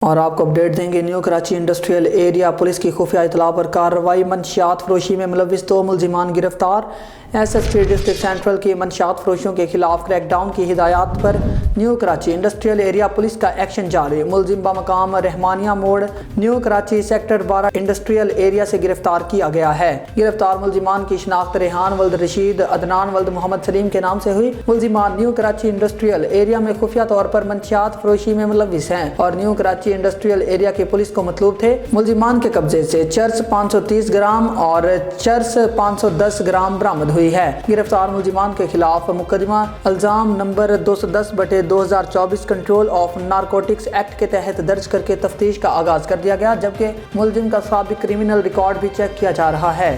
اور آپ کو اپڈیٹ دیں گے۔ New Karachi industrial area police کی خفیہ اطلاع پر کارروائی، منشیات فروشی میں ملوث 2 ملزمان گرفتار۔ S S P district central کی منشیات فروشوں کے خلاف کریک ڈاؤن کی ہدایات پر New Karachi industrial area police کا ایکشن جاری۔ ملزم بمقام رحمانیہ موڑ، New Karachi sector 12 industrial area سے گرفتار کیا گیا ہے۔ گرفتار ملزمان کی شناخت ریحان ولد رشید، عدنان ولد محمد سلیم کے نام سے ہوئی۔ ملزمان نیو کراچی انڈسٹریل ایریا میں خفیہ طور پر منشیات فروشی میں ملوث ہیں اور نیو کراچی انڈسٹریل ایریا کی پولیس کو مطلوب تھے۔ ملزمان کے قبضے سے چرس 530 گرام اور چرس 510 گرام برآمد ہوئی ہے۔ گرفتار ملزمان کے خلاف مقدمہ الزام number 210/2024 control of narcotics act کے تحت درج کر کے تفتیش کا آغاز کر دیا گیا، جبکہ ملزم کا سابق کرمنل ریکارڈ بھی چیک کیا جا رہا ہے۔